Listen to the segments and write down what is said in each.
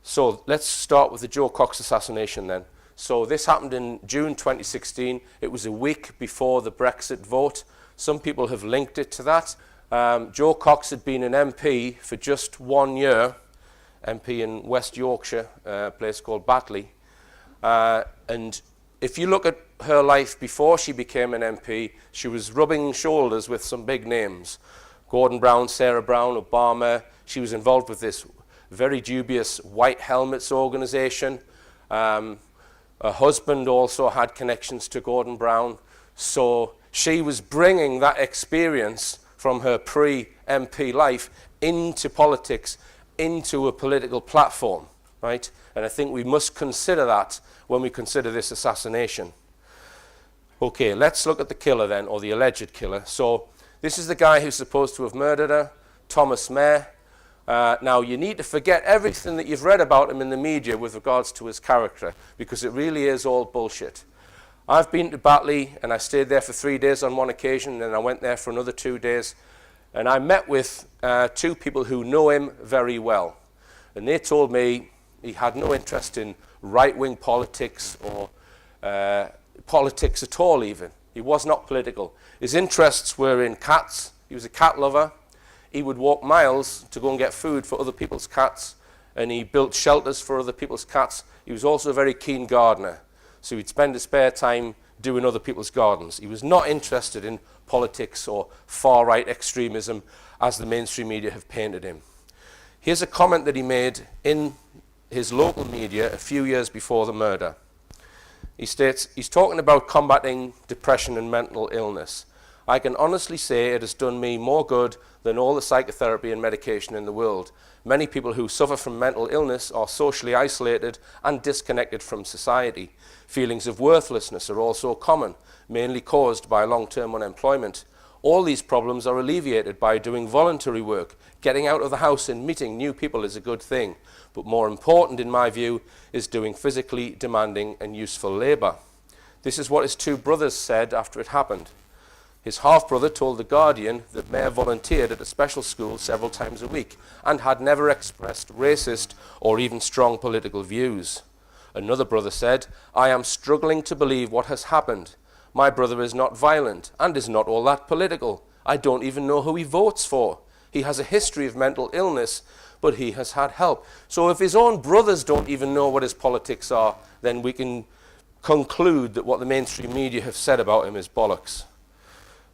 So let's start with the Jo Cox assassination then. So this happened in June 2016. It was a week before the Brexit vote. Some people have linked it to that. Jo Cox had been an MP for just 1 year, MP in West Yorkshire, a place called Batley. And if you look at her life before she became an MP, she was rubbing shoulders with some big names. Gordon Brown, Sarah Brown, Obama. She was involved with this very dubious White Helmets organisation. Her husband also had connections to Gordon Brown. So she was bringing that experience from her pre-MP life into politics, into a political platform, right? And I think we must consider that when we consider this assassination. Okay, let's look at the killer then, or the alleged killer. So this is the guy who's supposed to have murdered her, Thomas Mair. Now, you need to forget everything that you've read about him in the media with regards to his character, because it really is all bullshit. I've been to Batley, and I stayed there for 3 days on one occasion, and then I went there for another 2 days, and I met with 2 people who know him very well. And they told me he had no interest in right-wing politics or politics at all even. He was not political. His interests were in cats. He was a cat lover. He would walk miles to go and get food for other people's cats, and he built shelters for other people's cats. He was also a very keen gardener, so he'd spend his spare time doing other people's gardens. He was not interested in politics or far-right extremism as the mainstream media have painted him. Here's a comment that he made in his local media a few years before the murder. He states, he's talking about combating depression and mental illness. I can honestly say it has done me more good than all the psychotherapy and medication in the world. Many people who suffer from mental illness are socially isolated and disconnected from society. Feelings of worthlessness are also common, mainly caused by long-term unemployment. All these problems are alleviated by doing voluntary work. Getting out of the house and meeting new people is a good thing, but more important in my view is doing physically demanding and useful labour. This is what his 2 brothers said after it happened. His half-brother told The Guardian that Mair volunteered at a special school several times a week and had never expressed racist or even strong political views. Another brother said, I am struggling to believe what has happened. My brother is not violent and is not all that political. I don't even know who he votes for. He has a history of mental illness, but he has had help. So if his own brothers don't even know what his politics are, then we can conclude that what the mainstream media have said about him is bollocks.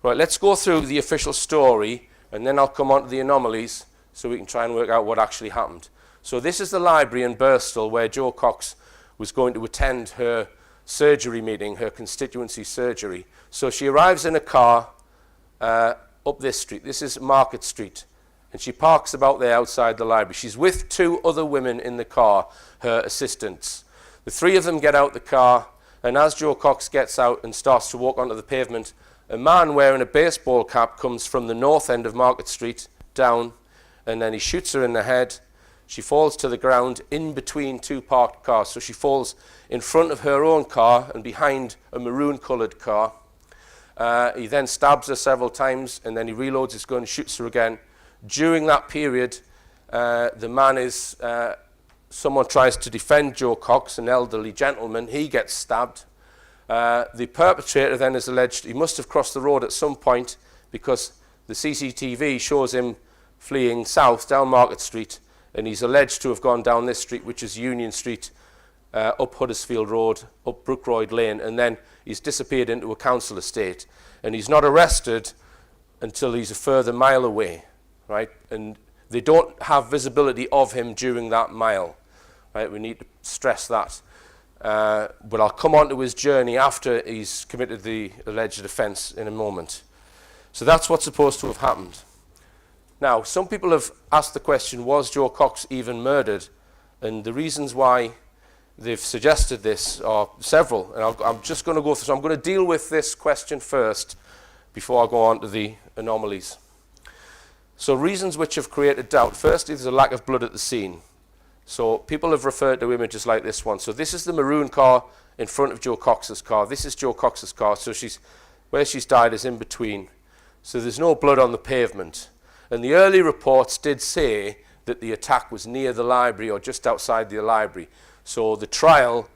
Right, let's go through the official story, and then I'll come on to the anomalies so we can try and work out what actually happened. So this is the library in Birstall where Jo Cox was going to attend her surgery meeting, her constituency surgery. So she arrives in a car up this street. This is Market Street. And she parks about there outside the library. She's with 2 other women in the car, her assistants. The 3 of them get out the car, and as Jo Cox gets out and starts to walk onto the pavement, a man wearing a baseball cap comes from the north end of Market Street down, and then he shoots her in the head. She falls to the ground in between 2 parked cars. So she falls in front of her own car and behind a maroon-coloured car. He then stabs her several times, and then he reloads his gun and shoots her again. During that period, the man is, someone tries to defend Jo Cox, an elderly gentleman. He gets stabbed. The perpetrator then is alleged he must have crossed the road at some point because the CCTV shows him fleeing south down Market Street, and he's alleged to have gone down this street, which is Union Street, up Huddersfield Road, up Brookroyd Lane, and then he's disappeared into a council estate. And he's not arrested until he's a further mile away, right? And they don't have visibility of him during that mile, right? We need to stress that. But I'll come on to his journey after he's committed the alleged offence in a moment. So that's what's supposed to have happened. Now, some people have asked the question, was Jo Cox even murdered? And the reasons why they've suggested this are several. And I'm just going to go through, so I'm going to deal with this question first before I go on to the anomalies. So reasons which have created doubt. Firstly, there's a lack of blood at the scene. So people have referred to images like this one. So this is the maroon car in front of Jo Cox's car. This is Jo Cox's car. So where she's died is in between. So there's no blood on the pavement. And the early reports did say that the attack was near the library or just outside the library. So the trial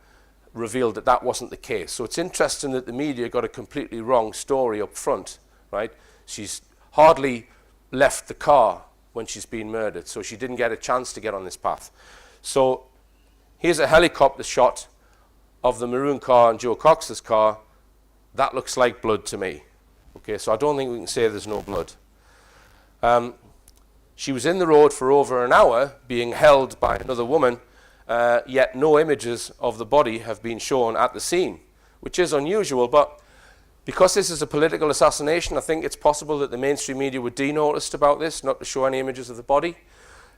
revealed that that wasn't the case. So it's interesting that the media got a completely wrong story up front, right? She's hardly left the car when she's been murdered, so she didn't get a chance to get on this path. So here's a helicopter shot of the maroon car and Jo Cox's car. That looks like blood to me. Okay, so I don't think we can say there's no blood. She was in the road for over an hour being held by another woman, yet no images of the body have been shown at the scene, which is unusual, but because this is a political assassination, I think it's possible that the mainstream media were denoticed about this, not to show any images of the body.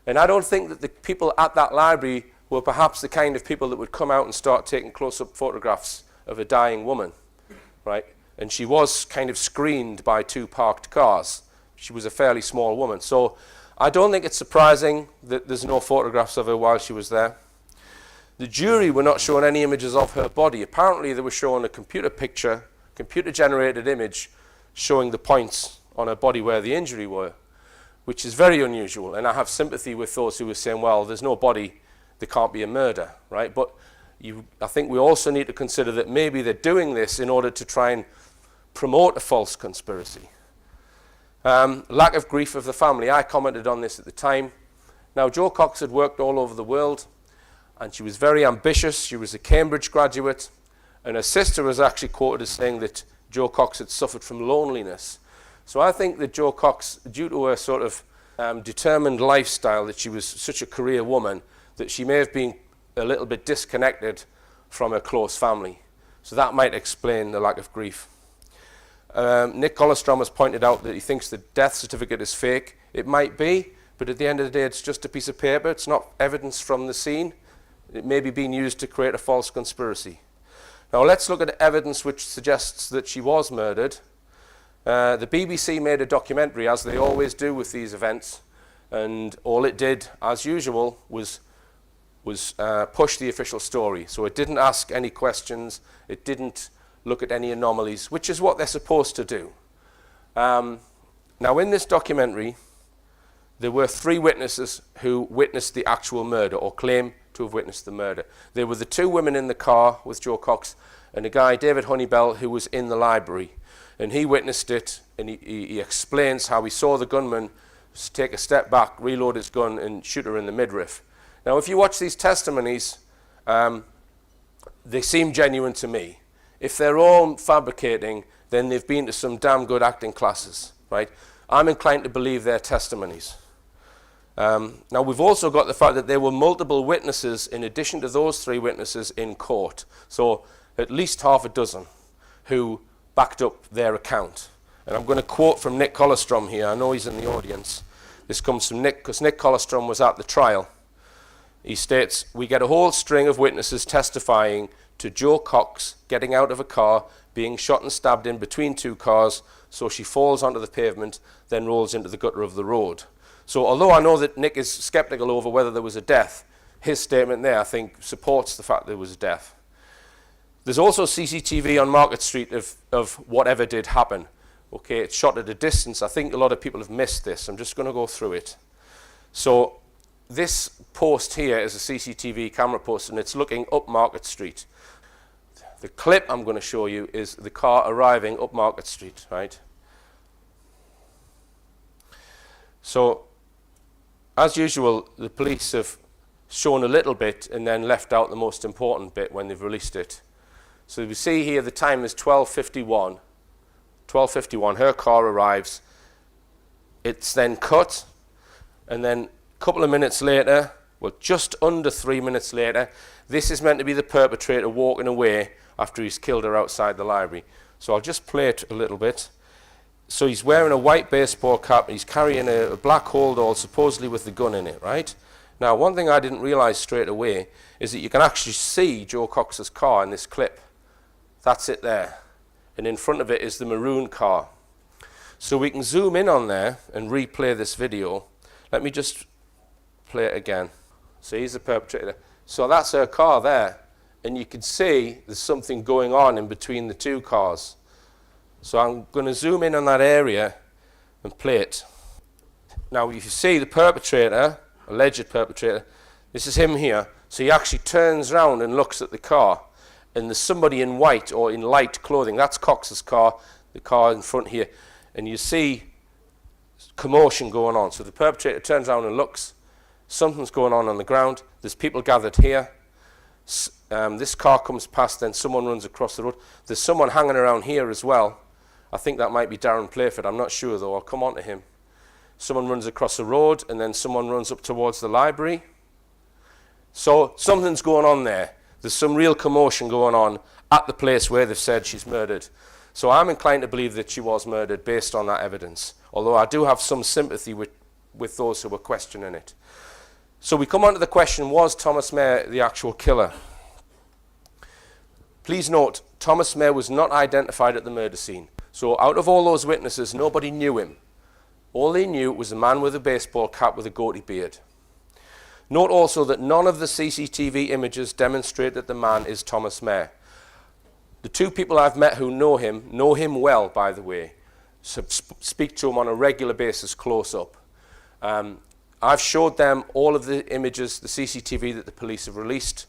And I don't think that the people at that library were perhaps the kind of people that would come out and start taking close-up photographs of a dying woman, right? And she was kind of screened by two parked cars. She was a fairly small woman. So I don't think it's surprising that there's no photographs of her while she was there. The jury were not shown any images of her body. Apparently they were shown a computer picture, computer-generated image showing the points on her body where the injury were, which is very unusual. And I have sympathy with those who were saying, well, there's no body, there can't be a murder, right? But I think we also need to consider that maybe they're doing this in order to try and promote a false conspiracy. Lack of grief of the family. I commented on this at the time. Now, Jo Cox had worked all over the world, and she was very ambitious. She was a Cambridge graduate, and her sister was actually quoted as saying that Jo Cox had suffered from loneliness. So I think that Jo Cox, due to her sort of determined lifestyle, that she was such a career woman, that she may have been a little bit disconnected from her close family. So that might explain the lack of grief. Nick Colostrom has pointed out that he thinks the death certificate is fake. It might be, but at the end of the day, it's just a piece of paper. It's not evidence from the scene. It may be being used to create a false conspiracy. Now let's look at evidence which suggests that she was murdered. The BBC made a documentary, as they always do with these events, and all it did, as usual, was push the official story. So it didn't ask any questions. It didn't look at any anomalies, which is what they're supposed to do. Now, in this documentary, there were 3 witnesses who witnessed the actual murder, or claim to have witnessed the murder. There were the 2 women in the car with Jo Cox, and a guy, David Honeybell, who was in the library. And he witnessed it, and he explains how he saw the gunman take a step back, reload his gun, and shoot her in the midriff. Now, if you watch these testimonies, they seem genuine to me. If they're all fabricating, then they've been to some damn good acting classes, right? I'm inclined to believe their testimonies. Now, we've also got the fact that there were multiple witnesses in addition to those 3 witnesses in court. So at least half a dozen who backed up their account. And I'm going to quote from Nick Colostrom here. I know he's in the audience. This comes from Nick, because Nick Colostrom was at the trial. He states, "We get a whole string of witnesses testifying to Jo Cox getting out of a car, being shot and stabbed in between 2 cars, so she falls onto the pavement, then rolls into the gutter of the road." So although I know that Nick is skeptical over whether there was a death, his statement there, I think, supports the fact there was a death. There's also CCTV on Market Street of whatever did happen. Okay, it's shot at a distance. I think a lot of people have missed this. I'm just going to go through it. So this post here is a CCTV camera post, and it's looking up Market Street. The clip I'm going to show you is the car arriving up Market Street, right? So, as usual, the police have shown a little bit and then left out the most important bit when they've released it. So we see here the time is 12:51. 12:51, her car arrives. It's then cut, and then a couple of minutes later, well, just under 3 minutes later, this is meant to be the perpetrator walking away after he's killed her outside the library. So I'll just play it a little bit. So he's wearing a white baseball cap, and he's carrying a black holdall, supposedly with the gun in it, right? Now, one thing I didn't realize straight away is that you can actually see Jo Cox's car in this clip. That's it there. And in front of it is the maroon car. So we can zoom in on there and replay this video. Let me just play it again. So he's the perpetrator. So that's her car there. And you can see there's something going on in between the 2 cars. So I'm going to zoom in on that area and play it. Now you see the perpetrator alleged perpetrator. This is him here. So he actually turns around and looks at the car, and there's somebody in white or in light clothing. That's Cox's car, the car in front here. And you see commotion going on. So the perpetrator turns around and looks. Something's going on the ground. There's people gathered here. This car comes past, then someone runs across the road. There's someone hanging around here as well. I think that might be Darren Playford. I'm not sure, though. I'll come on to him. Someone runs across the road, and then someone runs up towards the library. So something's going on there. There's some real commotion going on at the place where they've said she's murdered. So I'm inclined to believe that she was murdered based on that evidence, although I do have some sympathy with those who were questioning it. So we come on to the question, was Thomas Mayer the actual killer? Please note, Thomas Mayer was not identified at the murder scene. So out of all those witnesses, nobody knew him. All they knew was a man with a baseball cap with a goatee beard. Note also that none of the CCTV images demonstrate that the man is Thomas Mayer. The two people I've met who know him well, by the way, so speak to him on a regular basis close up. I've showed them all of the images, the CCTV that the police have released,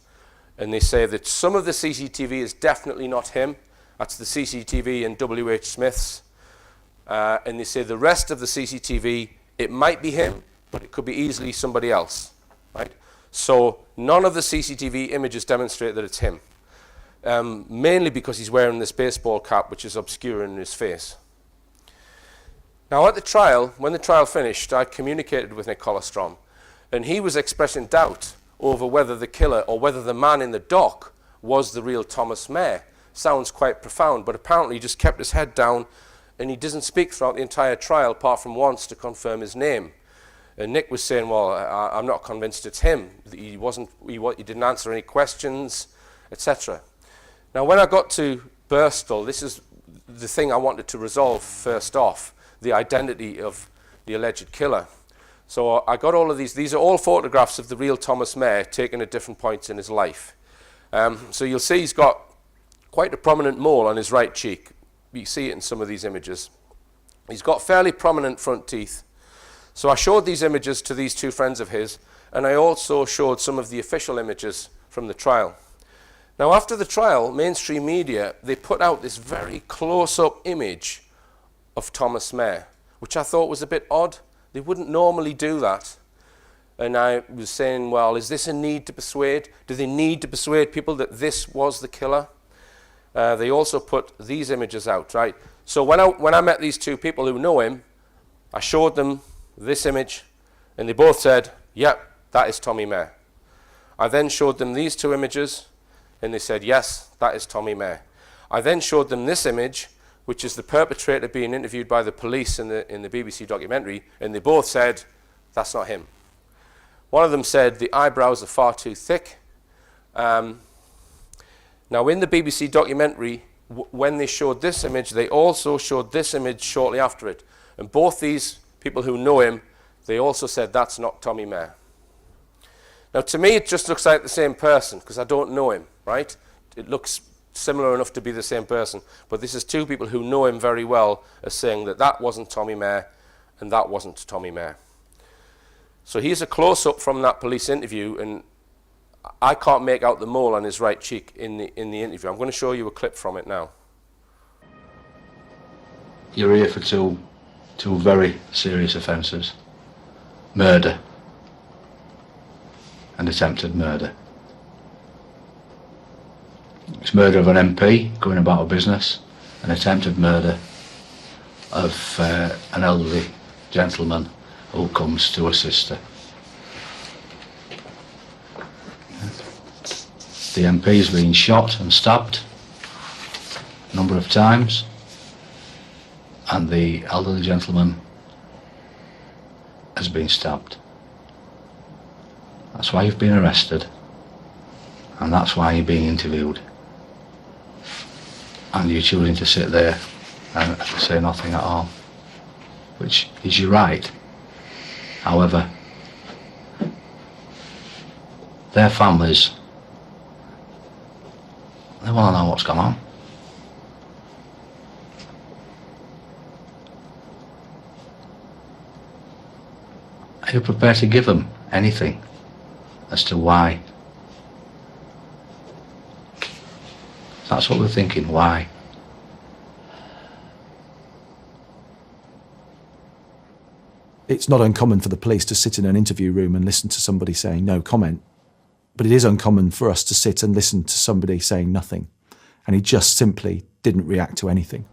and they say that some of the CCTV is definitely not him. That's the CCTV in W.H. Smith's. And they say the rest of the CCTV, it might be him, but it could be easily somebody else. Right? So none of the CCTV images demonstrate that it's him, mainly because he's wearing this baseball cap, which is obscuring his face. Now at the trial, when the trial finished, I communicated with Nick Colostrom, and he was expressing doubt over whether the killer or whether the man in the dock was the real Thomas Mayer. Sounds quite profound, but apparently he just kept his head down, and he doesn't speak throughout the entire trial apart from once to confirm his name. And Nick was saying, well, I'm not convinced it's him. He didn't answer any questions, etc. Now, when I got to Birstall, this is the thing I wanted to resolve first off, the identity of the alleged killer. So I got all of these. These are all photographs of the real Thomas Mayer taken at different points in his life. So you'll see he's got quite a prominent mole on his right cheek. You see it in some of these images. He's got fairly prominent front teeth. So I showed these images to these two friends of his, and I also showed some of the official images from the trial. Now, after the trial, mainstream media, they put out this very close-up image of Thomas Mayer, which I thought was a bit odd. They wouldn't normally do that. And I was saying, well, is this a need to persuade? Do they need to persuade people that this was the killer? They also put these images out, right? So when I met these two people who know him, I showed them this image, and they both said, yep, that is Tommy Mayer. I then showed them these two images, and they said, yes, that is Tommy Mayer. I then showed them this image, which is the perpetrator being interviewed by the police in the BBC documentary, and they both said, that's not him. One of them said the eyebrows are far too thick. Now, in the BBC documentary, when they showed this image, they also showed this image shortly after it. And both these people who know him, they also said that's not Tommy Mayer. Now, to me, it just looks like the same person, because I don't know him, right? It looks similar enough to be the same person. But this is two people who know him very well as saying that that wasn't Tommy Mayer and that wasn't Tommy Mayer. So here's a close-up from that police interview, and I can't make out the mole on his right cheek in the interview. I'm going to show you a clip from it now. You're here for two very serious offences. Murder and attempted murder. It's murder of an MP going about a business, and attempted murder of an elderly gentleman who comes to assist her. The MP's been shot and stabbed a number of times, and the elderly gentleman has been stabbed. That's why you've been arrested, and that's why you're being interviewed. And you're choosing to sit there and say nothing at all, which is your right. However, their families, they want to know what's gone on. Are you prepared to give them anything as to why. That's what we're thinking, why? It's not uncommon for the police to sit in an interview room and listen to somebody saying no comment, but it is uncommon for us to sit and listen to somebody saying nothing, and he just simply didn't react to anything.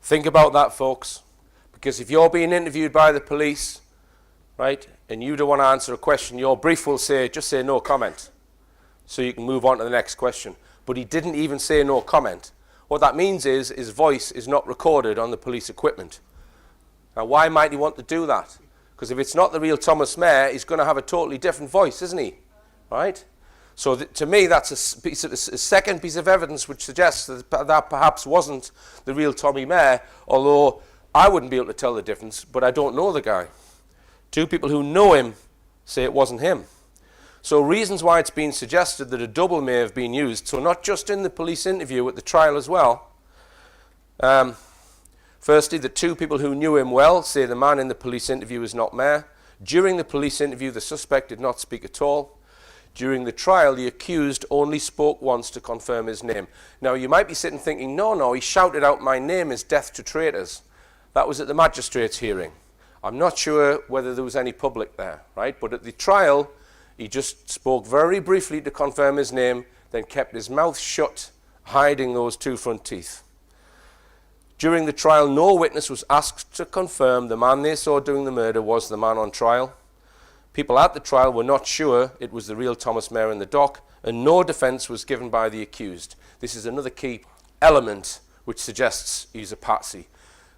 Think about that, folks, because if you're being interviewed by the police, right, and you don't want to answer a question, your brief will say, just say no comment, so you can move on to the next question. But he didn't even say no comment. What that means is his voice is not recorded on the police equipment. Now, why might he want to do that? Because if it's not the real Thomas Mayer, he's going to have a totally different voice, isn't he? Right? So to me, that's a second piece of evidence which suggests that perhaps wasn't the real Tommy Mayer, although I wouldn't be able to tell the difference, but I don't know the guy. Two people who know him say it wasn't him. So reasons why it's been suggested that a double may have been used, so not just in the police interview, at the trial as well. Firstly, the two people who knew him well say the man in the police interview is not Mayer. During the police interview, the suspect did not speak at all. During the trial, the accused only spoke once to confirm his name. Now, you might be sitting thinking, no, he shouted out, "My name is death to traitors." That was at the magistrate's hearing. I'm not sure whether there was any public there, right? But at the trial, he just spoke very briefly to confirm his name, then kept his mouth shut, hiding those two front teeth. During the trial, no witness was asked to confirm the man they saw doing the murder was the man on trial. People at the trial were not sure it was the real Thomas Mayer in the dock, and no defence was given by the accused. This is another key element which suggests he's a patsy.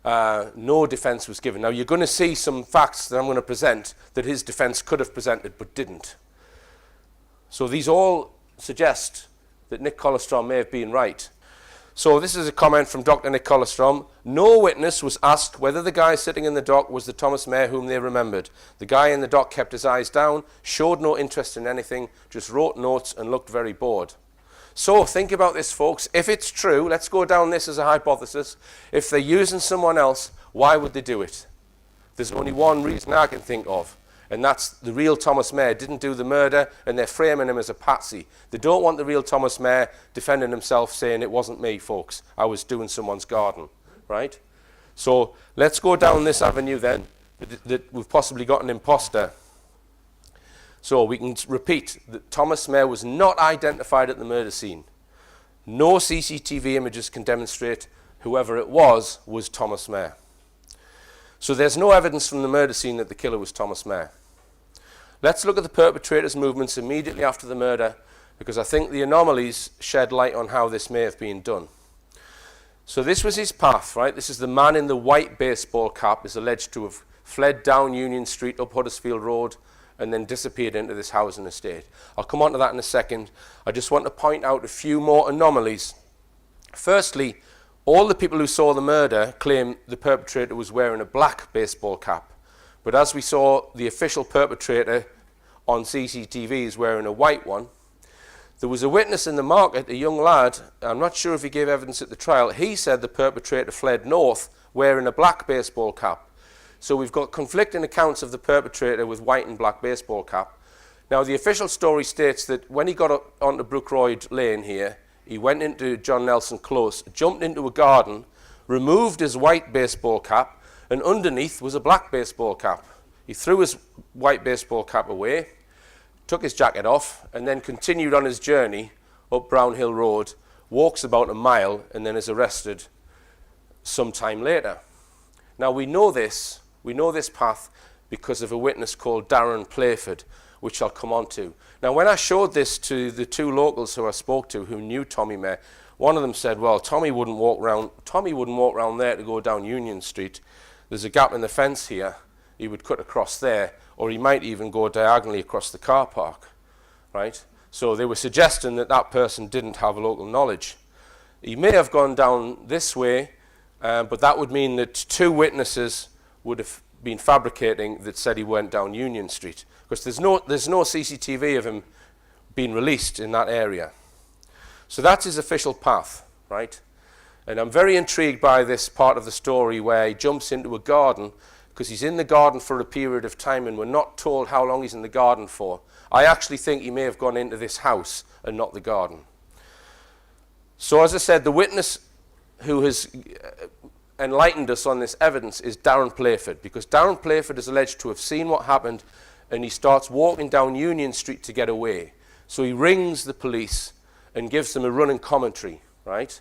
No defence was given. Now, you're going to see some facts that I'm going to present that his defence could have presented but didn't. So these all suggest that Nick Collerstrom may have been right. So this is a comment from Dr. Nick Collerstrom. No witness was asked whether the guy sitting in the dock was the Thomas Mayer whom they remembered. The guy in the dock kept his eyes down, showed no interest in anything, just wrote notes and looked very bored. So think about this, folks. If it's true, let's go down this as a hypothesis. If they're using someone else, why would they do it? There's only one reason I can think of, and that's the real Thomas Mayer didn't do the murder, and they're framing him as a patsy. They don't want the real Thomas Mayer defending himself, saying it wasn't me, folks. I was doing someone's garden, right? So let's go down this avenue then, that we've possibly got an imposter. So we can repeat that Thomas Mayer was not identified at the murder scene. No CCTV images can demonstrate whoever it was Thomas Mayer. So there's no evidence from the murder scene that the killer was Thomas Mayer. Let's look at the perpetrator's movements immediately after the murder, because I think the anomalies shed light on how this may have been done. So this was his path, right? This is the man in the white baseball cap is alleged to have fled down Union Street up Huddersfield Road and then disappeared into this housing estate. I'll come on to that in a second. I just want to point out a few more anomalies. Firstly, all the people who saw the murder claim the perpetrator was wearing a black baseball cap. But as we saw, the official perpetrator on CCTV is wearing a white one. There was a witness in the market, a young lad, I'm not sure if he gave evidence at the trial, he said the perpetrator fled north wearing a black baseball cap. So we've got conflicting accounts of the perpetrator with white and black baseball cap. Now, the official story states that when he got up onto Brookroyd Lane here, he went into John Nelson Close, jumped into a garden, removed his white baseball cap, and underneath was a black baseball cap. He threw his white baseball cap away, took his jacket off, and then continued on his journey up Brown Hill Road, walks about a mile, and then is arrested some time later. Now, we know this path because of a witness called Darren Playford, which I'll come on to. Now, when I showed this to the two locals who I spoke to who knew Tommy Mayer, one of them said, well, Tommy wouldn't walk round there to go down Union Street. There's a gap in the fence here. He would cut across there, or he might even go diagonally across the car park, right? So they were suggesting that that person didn't have local knowledge. He may have gone down this way, but that would mean that two witnesses would have been fabricating that said he went down Union Street, because there's no CCTV of him being released in that area. So that's his official path, right? And I'm very intrigued by this part of the story where he jumps into a garden, because he's in the garden for a period of time and we're not told how long he's in the garden for. I actually think he may have gone into this house and not the garden. So as I said, the witness who has enlightened us on this evidence is Darren Playford, because Darren Playford is alleged to have seen what happened, and he starts walking down Union Street to get away. So he rings the police and gives them a running commentary, right?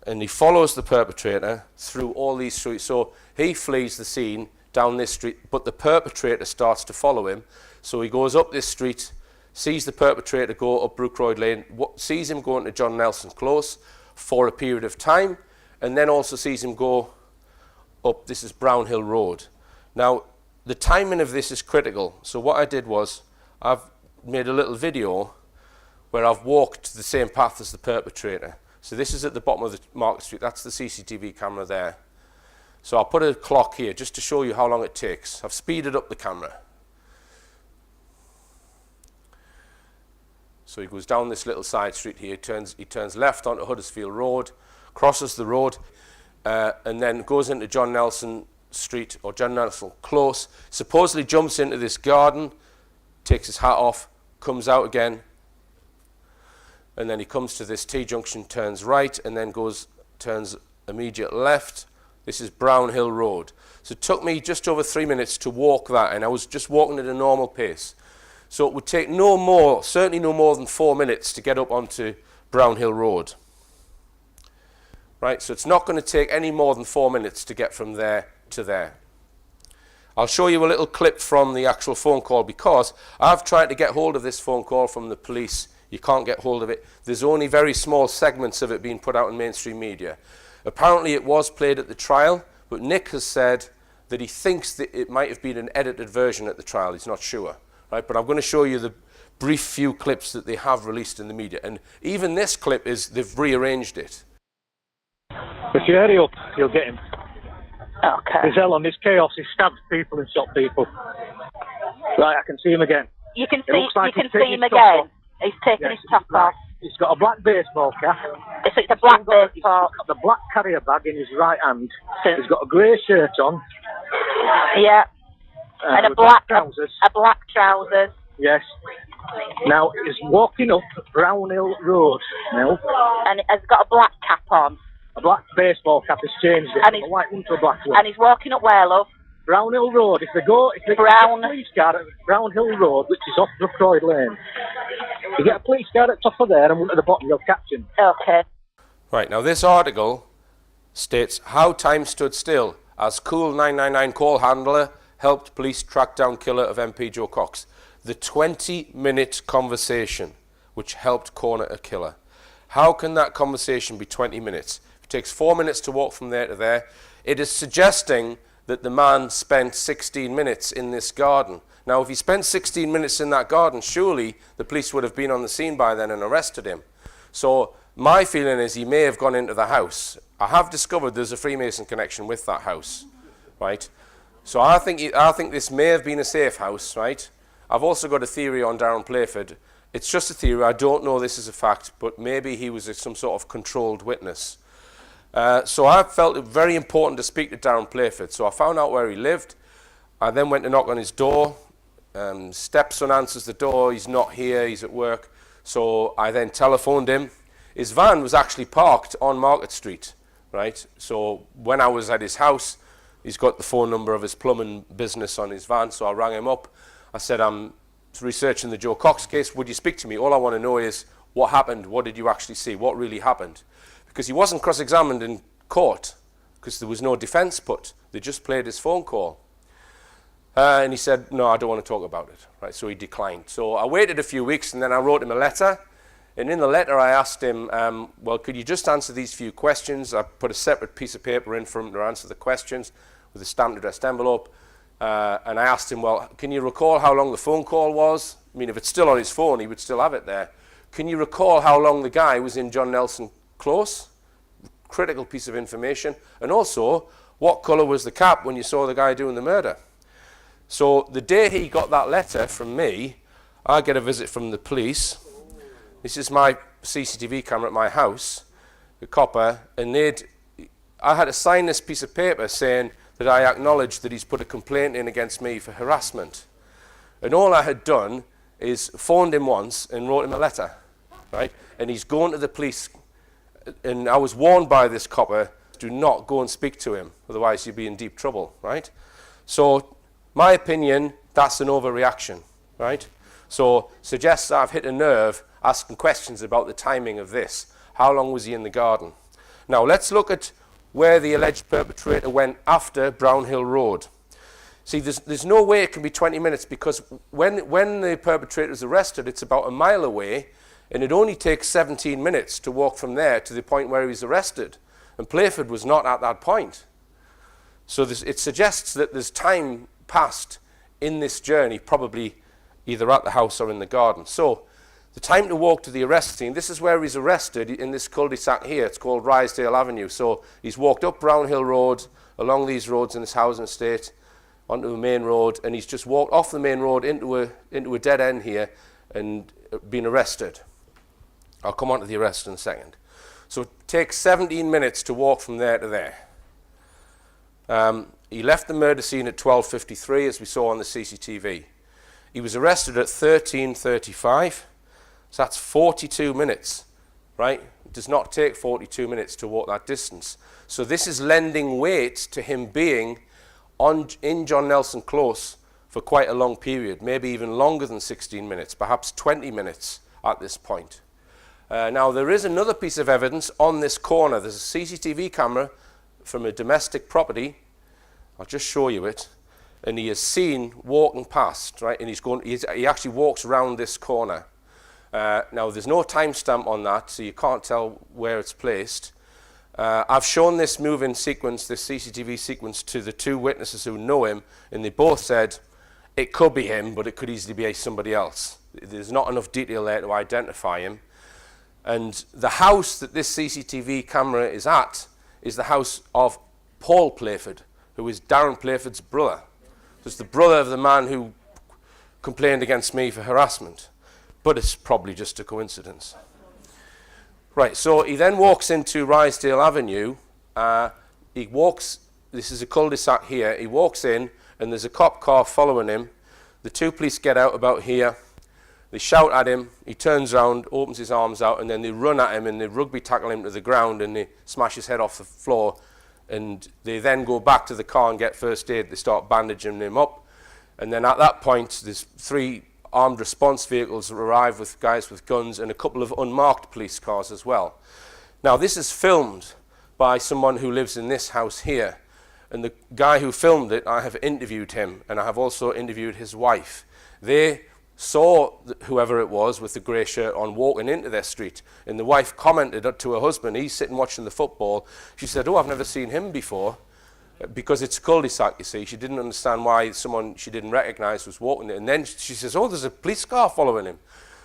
And he follows the perpetrator through all these streets. So he flees the scene down this street, but the perpetrator starts to follow him. So he goes up this street, sees the perpetrator go up Brookroyd Lane, sees him going to John Nelson Close for a period of time, and then also sees him go up, this is Brown Hill Road. Now, the timing of this is critical. So what I did was, I've made a little video where I've walked the same path as the perpetrator. So this is at the bottom of the Market Street. That's the CCTV camera there. So I'll put a clock here just to show you how long it takes. I've speeded up the camera. So he goes down this little side street here. He turns left onto Huddersfield Road, crosses the road, and then goes into John Nelson Street or John Nelson Close. Supposedly jumps into this garden, takes his hat off, comes out again, and then he comes to this T-junction, turns right, and then turns immediate left. This is Brown Hill Road. So it took me just over 3 minutes to walk that, and I was just walking at a normal pace. So it would take certainly no more than 4 minutes to get up onto Brown Hill Road. Right, so it's not going to take any more than 4 minutes to get from there to there. I'll show you a little clip from the actual phone call, because I've tried to get hold of this phone call from the police. You can't get hold of it. There's only very small segments of it being put out in mainstream media. Apparently it was played at the trial, but Nick has said that he thinks that it might have been an edited version at the trial. He's not sure. Right? But I'm going to show you the brief few clips that they have released in the media. And even this clip they've rearranged it. If you hurry up, you'll get him. Okay. There's hell on this chaos. He stabs people and shot people. Right, I can see him again. You can It see, looks like you he's can taken see him his top off. again. He's taken Yes, his top off. He's got a black baseball cap. So it's a black He's baseball. got the black carrier bag in his right hand. He's got a grey shirt on. Yeah. And a with black trousers. a black trousers. Yes. Now, he's walking up Brown Hill Road now. And has got a black cap on. A black baseball cap has changed it And from a white one to a black one. And he's walking up where, love? Brown Hill Road. If they get a police car at Brown Hill Road, which is off Brookroyd Lane, you get a police car at the top of there and one at the bottom, you'll catch him. Okay. Right, now this article states how time stood still as cool 999 call handler helped police track down killer of MP Jo Cox. The 20-minute conversation which helped corner a killer. How can that conversation be 20 minutes? It takes 4 minutes to walk from there to there. It is suggesting that the man spent 16 minutes in this garden. Now, if he spent 16 minutes in that garden, surely the police would have been on the scene by then and arrested him. So my feeling is he may have gone into the house. I have discovered there's a Freemason connection with that house, right? So I think this may have been a safe house, right? I've also got a theory on Darren Playford. It's just a theory. I don't know this is a fact, but maybe he was some sort of controlled witness. So I felt it very important to speak to Darren Playford. So I found out where he lived. I then went to knock on his door. Stepson answers the door. He's not here. He's at work. So I then telephoned him. His van was actually parked on Market Street, right? So when I was at his house, he's got the phone number of his plumbing business on his van. So I rang him up. I said, I'm researching the Jo Cox case. Would you speak to me? All I want to know is what happened. What did you actually see? What really happened? Because he wasn't cross-examined in court because there was no defense put. They just played his phone call. And he said, no, I don't want to talk about it. Right, so he declined. So I waited a few weeks and then I wrote him a letter. And in the letter I asked him, well, could you just answer these few questions? I put a separate piece of paper in for him to answer the questions with a stamped addressed envelope. And I asked him, well, can you recall how long the phone call was? I mean, if it's still on his phone, he would still have it there. Can you recall how long the guy was in John Nelson Close? Critical piece of information. And also, what colour was the cap when you saw the guy doing the murder? So the day he got that letter from me, I get a visit from the police. This is my CCTV camera at my house, the copper, and I had to sign this piece of paper saying that I acknowledged that he's put a complaint in against me for harassment. And all I had done is phoned him once and wrote him a letter, right? And he's gone to the police, and I was warned by this copper, do not go and speak to him, otherwise you'll be in deep trouble, right? So, my opinion, that's an overreaction, right? So, suggests I've hit a nerve asking questions about the timing of this. How long was he in the garden? Now, let's look at where the alleged perpetrator went after Brownhill Road. See, there's no way it can be 20 minutes because when the perpetrator is arrested, it's about a mile away, and it only takes 17 minutes to walk from there to the point where he's arrested. And Playford was not at that point. So it suggests that there's time passed in this journey, probably either at the house or in the garden. So the time to walk to the arrest scene, this is where he's arrested in this cul-de-sac here. It's called Ryesdale Avenue. So he's walked up Brownhill Road, along these roads in this housing estate, onto the main road, and he's just walked off the main road into a dead end here and been arrested. I'll come on to the arrest in a second. So it takes 17 minutes to walk from there to there. He left the murder scene at 12:53, as we saw on the CCTV. He was arrested at 13:35, so that's 42 minutes, right? It does not take 42 minutes to walk that distance. So this is lending weight to him being in John Nelson Close for quite a long period, maybe even longer than 16 minutes, perhaps 20 minutes at this point. Now, there is another piece of evidence on this corner. There's a CCTV camera from a domestic property. I'll just show you it. And he is seen walking past, right? And he actually walks around this corner. Now, there's no timestamp on that, so you can't tell where it's placed. I've shown this moving sequence, this CCTV sequence, to the two witnesses who know him, and they both said it could be him, but it could easily be somebody else. There's not enough detail there to identify him. And the house that this CCTV camera is at is the house of Paul Playford, who is Darren Playford's brother. So it's the brother of the man who complained against me for harassment. But it's probably just a coincidence. Right, so he then walks into Ryesdale Avenue. This is a cul-de-sac here. He walks in, and there's a cop car following him. The two police get out about here. They shout at him, he turns around, opens his arms out, and then they run at him and they rugby tackle him to the ground and they smash his head off the floor. And they then go back to the car and get first aid. They start bandaging him up. And then at that point, there's 3 armed response vehicles arrive with guys with guns and a couple of unmarked police cars as well. Now, this is filmed by someone who lives in this house here. And the guy who filmed it, I have interviewed him, and I have also interviewed his wife. They saw whoever it was with the grey shirt on walking into their street, and the wife commented to her husband, he's sitting watching the football. She said, oh, I've never seen him before, because it's cul-de-sac, you see. She didn't understand why someone she didn't recognise was walking it. And then she says, oh, there's a police car following him.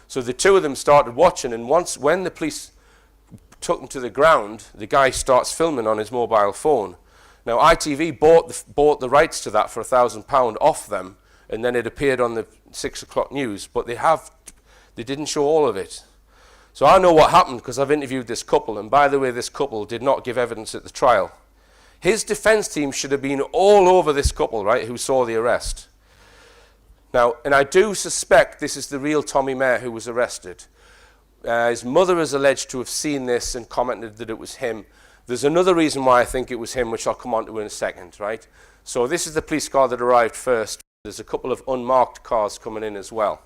So the two of them started watching, and when the police took him to the ground, the guy starts filming on his mobile phone. Now, ITV bought the rights to that for £1,000 off them, and then it appeared on the 6 o'clock news, but they didn't show all of it. So I know what happened because I've interviewed this couple, and by the way, this couple did not give evidence at the trial. His defence team should have been all over this couple, right, who saw the arrest. Now, and I do suspect this is the real Tommy Mayer who was arrested. His mother is alleged to have seen this and commented that it was him. There's another reason why I think it was him, which I'll come on to in a second, right? So this is the police car that arrived first. There's a couple of unmarked cars coming in as well.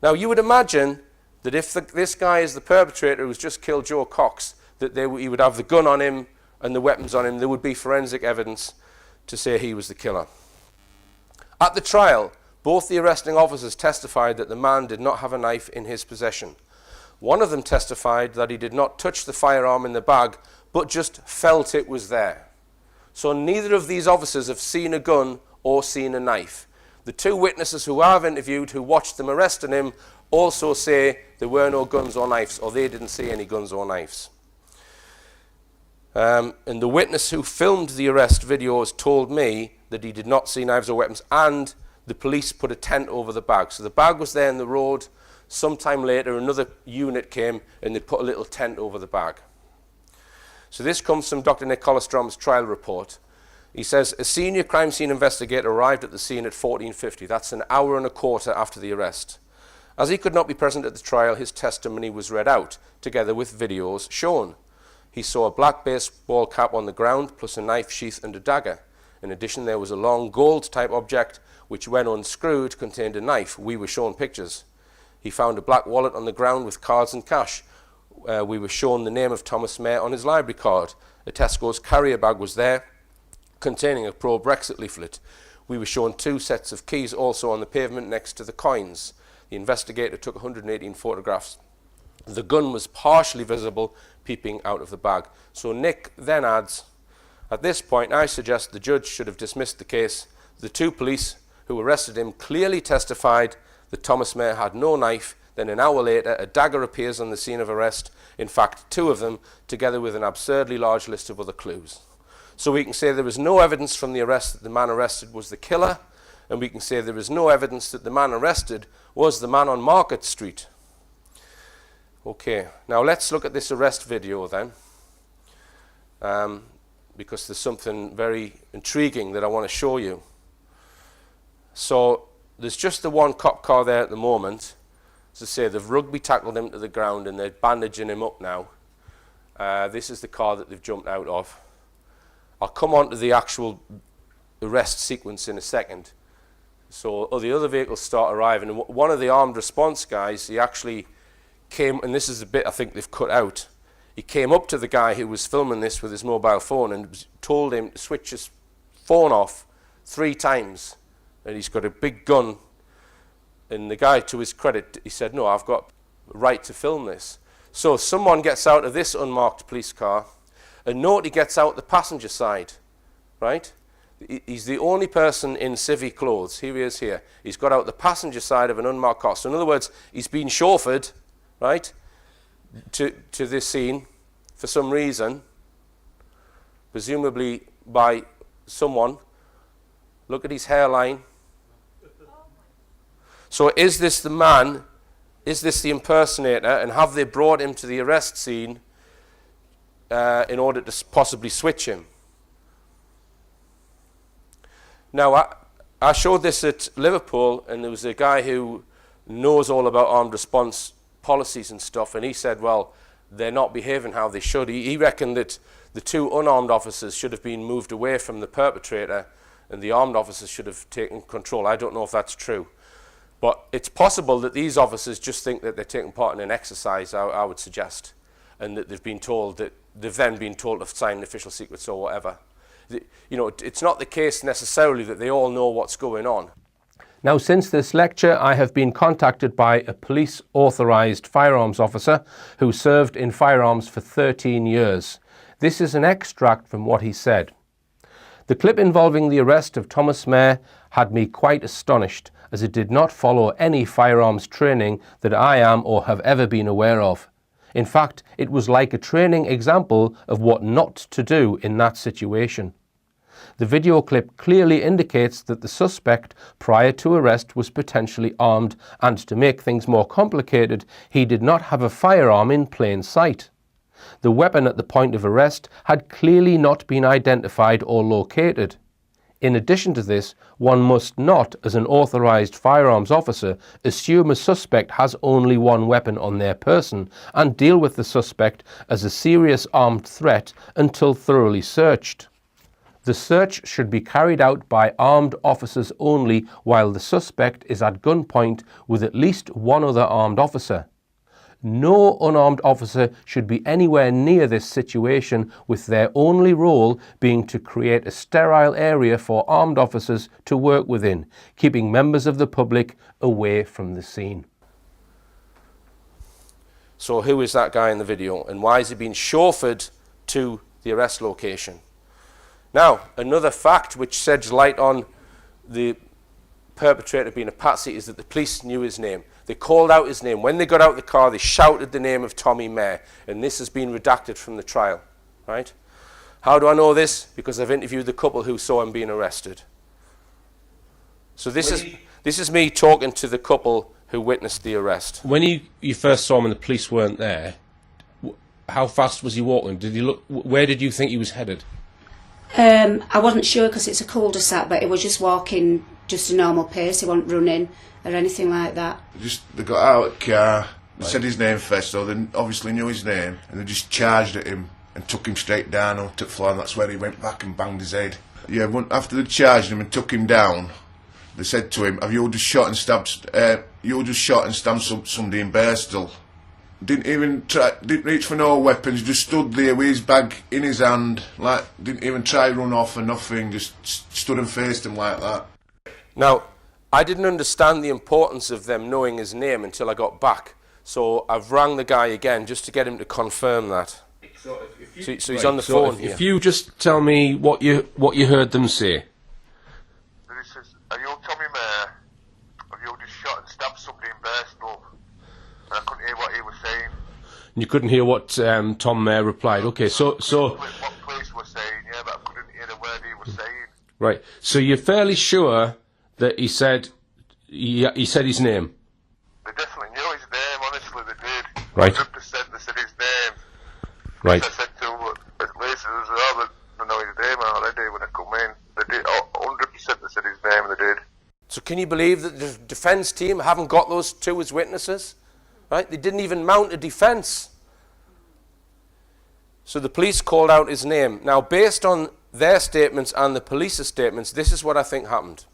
Now, you would imagine that if this guy is the perpetrator who's just killed Jo Cox, that he would have the gun on him and the weapons on him. There would be forensic evidence to say he was the killer. At the trial, both the arresting officers testified that the man did not have a knife in his possession. One of them testified that he did not touch the firearm in the bag, but just felt it was there. So neither of these officers have seen a gun or seen a knife. The two witnesses who I've interviewed who watched them arresting him also say there were no guns or knives, or they didn't see any guns or knives. And the witness who filmed the arrest videos told me that he did not see knives or weapons, and the police put a tent over the bag. So the bag was there in the road. Sometime later, another unit came and they put a little tent over the bag. So this comes from Dr. Nick Collestrom's trial report. He says, a senior crime scene investigator arrived at the scene at 14:50. That's an hour and a quarter after the arrest. As he could not be present at the trial, his testimony was read out, together with videos shown. He saw a black baseball cap on the ground, plus a knife sheath and a dagger. In addition, there was a long gold-type object, which when unscrewed contained a knife. We were shown pictures. He found a black wallet on the ground with cards and cash. We were shown the name of Thomas Mayer on his library card. A Tesco's carrier bag was there, containing a pro-Brexit leaflet. We were shown 2 sets of keys also on the pavement next to the coins. The investigator took 118 photographs. The gun was partially visible, peeping out of the bag. So Nick then adds, at this point, I suggest the judge should have dismissed the case. The 2 police who arrested him clearly testified that Thomas Mayer had no knife. Then an hour later, a dagger appears on the scene of arrest. In fact, 2 of them, together with an absurdly large list of other clues. So we can say there is no evidence from the arrest that the man arrested was the killer, and we can say there is no evidence that the man arrested was the man on Market Street. Okay, now let's look at this arrest video then, because there's something very intriguing that I want to show you. So there's just the one cop car there at the moment. As I say, they've rugby tackled him to the ground and they're bandaging him up now. This is the car that they've jumped out of. I'll come on to the actual arrest sequence in a second. So the other vehicles start arriving, and one of the armed response guys, he actually came, and this is the bit I think they've cut out, he came up to the guy who was filming this with his mobile phone and told him to switch his phone off 3 times, and he's got a big gun, and the guy, to his credit, he said, no, I've got a right to film this. So someone gets out of this unmarked police car, and note he gets out the passenger side, right? He's the only person in civvy clothes. Here he is here. He's got out the passenger side of an unmarked car. So in other words, he's been chauffeured, right, to this scene for some reason, presumably by someone. Look at his hairline. So is this the man? Is this the impersonator? And have they brought him to the arrest scene in order to possibly switch him? Now, I showed this at Liverpool, and there was a guy who knows all about armed response policies and stuff, and he said, well, they're not behaving how they should. He reckoned that the 2 unarmed officers should have been moved away from the perpetrator, and the armed officers should have taken control. I don't know if that's true. But it's possible that these officers just think that they're taking part in an exercise, I would suggest, and that they've then been told to sign official secrets or whatever. You know, it's not the case necessarily that they all know what's going on. Now, since this lecture, I have been contacted by a police authorised firearms officer who served in firearms for 13 years. This is an extract from what he said. The clip involving the arrest of Thomas Mayer had me quite astonished, as it did not follow any firearms training that I am or have ever been aware of. In fact, it was like a training example of what not to do in that situation. The video clip clearly indicates that the suspect prior to arrest was potentially armed, and to make things more complicated, he did not have a firearm in plain sight. The weapon at the point of arrest had clearly not been identified or located. In addition to this, one must not, as an authorised firearms officer, assume a suspect has only one weapon on their person and deal with the suspect as a serious armed threat until thoroughly searched. The search should be carried out by armed officers only while the suspect is at gunpoint with at least one other armed officer. No unarmed officer should be anywhere near this situation, with their only role being to create a sterile area for armed officers to work within, keeping members of the public away from the scene. So who is that guy in the video, and why is he being chauffeured to the arrest location? Now, another fact which sheds light on the perpetrator being a patsy is that the police knew his name. They called out his name. When they got out of the car, they shouted the name of Tommy Mayer, and this has been redacted from the trial, right? How do I know this? Because I've interviewed the couple who saw him being arrested. So this is me talking to the couple who witnessed the arrest. When you first saw him and the police weren't there, how fast was he walking? Did he look? Where did you think he was headed? I wasn't sure because it's a cul-de-sac, but he was just walking just a normal pace. He wasn't running or anything like that. They got out of the car, they said his name first, so they obviously knew his name, and they just charged at him and took him straight down onto the floor, and that's where he went back and banged his head. Yeah, after they charged him and took him down, they said to him, "Have you just shot and stabbed somebody in Birstall?" Didn't reach for no weapons, just stood there with his bag in his hand, like, didn't even try run off or nothing, just stood and faced him like that. Now, I didn't understand the importance of them knowing his name until I got back. So I've rang the guy again just to get him to confirm that. So he's on the phone here. If you just tell me what you heard them say. He says, "Are you Tommy Mayor? Have you just shot and stabbed somebody in Birstall?" And I couldn't hear what he was saying. And you couldn't hear what Tom Mayer replied. Okay, so What police were saying, yeah, but I couldn't hear the word he was saying. right. So you're fairly sure that he said his name. They definitely knew his name, honestly, they did. Right. 100% they said his name. Right. I said to at least they know his name already when I come in. They did, 100% they said his name, they did. So can you believe that the defence team haven't got those two as witnesses? Right? They didn't even mount a defence. So the police called out his name. Now, based on their statements and the police's statements, this is what I think happened.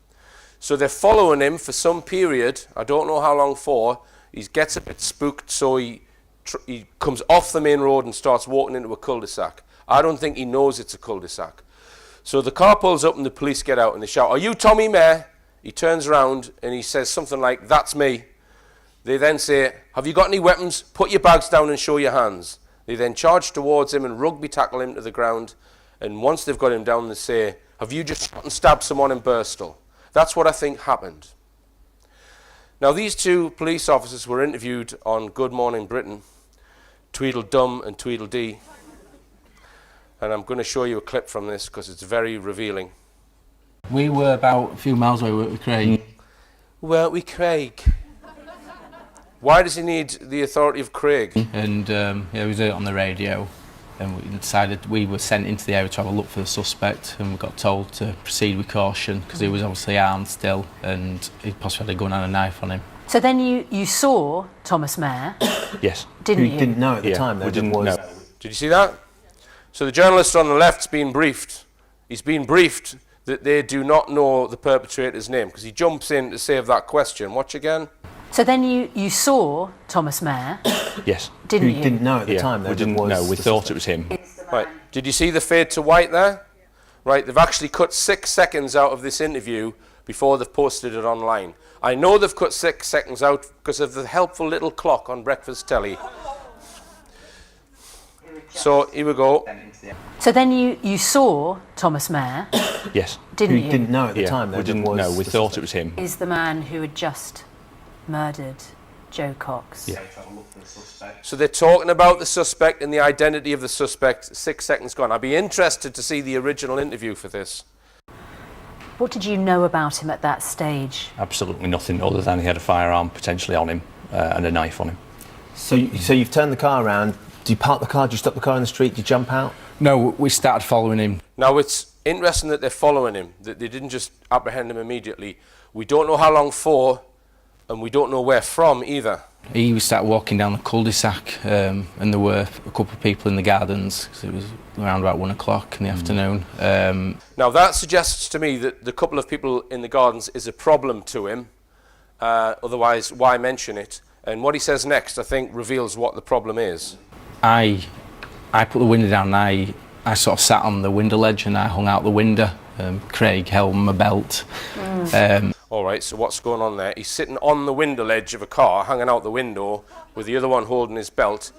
So they're following him for some period, I don't know how long for. He gets a bit spooked, so he comes off the main road and starts walking into a cul-de-sac. I don't think he knows it's a cul-de-sac. So the car pulls up and the police get out and they shout, "Are you Tommy Mayer?" He turns around and he says something like, "That's me." They then say, "Have you got any weapons? Put your bags down and show your hands." They then charge towards him and rugby tackle him to the ground. And once they've got him down, they say, "Have you just shot and stabbed someone in Birstall?" That's what I think happened. Now, these two police officers were interviewed on Good Morning Britain, Tweedledum and Tweedledee. And I'm going to show you a clip from this because it's very revealing. We were about a few miles away, weren't we, Craig? Weren't we, Craig? Why does he need the authority of Craig? And yeah, we was on the radio, and we decided we were sent into the area to have a look for the suspect, and we got told to proceed with caution because he was obviously armed still, and he possibly had a gun and a knife on him. So then you saw Thomas Mayer, Yes. didn't you? Didn't know at the time, though. We didn't know. Did you see that? So the journalist on the left's been briefed. He's been briefed that they do not know the perpetrator's name because he jumps in to save that question. Watch again. So then you saw Thomas Mayer, Yes. didn't you? Didn't know at the time, though. We didn't know. We thought it was him. Right. Did you see the fade to white there? Right. They've actually cut 6 seconds out of this interview before they've posted it online. I know they've cut 6 seconds out because of the helpful little clock on breakfast telly. So here we go. So then you saw Thomas Mayer, Yes. didn't you? Didn't know at the time, though. We didn't know. We thought it was him. Is the man who had just murdered Jo Cox. Yeah. So they're talking about the suspect and the identity of the suspect. 6 seconds gone. I'd be interested to see the original interview for this. What did you know about him at that stage? Absolutely nothing other than he had a firearm potentially on him and a knife on him. So you've turned the car around. Do you park the car? Do you stop the car in the street? Do you jump out? No, we started following him. Now, it's interesting that they're following him, that they didn't just apprehend him immediately. We don't know how long for, and we don't know where from either. He started walking down the cul-de-sac, and there were a couple of people in the gardens, because it was around about 1 o'clock in the afternoon. Now, that suggests to me that the couple of people in the gardens is a problem to him. Otherwise, why mention it? And what he says next, I think, reveals what the problem is. I put the window down and I sort of sat on the window ledge and I hung out the window. Craig held my belt. All right, so what's going on there? He's sitting on the window ledge of a car, hanging out the window, with the other one holding his belt.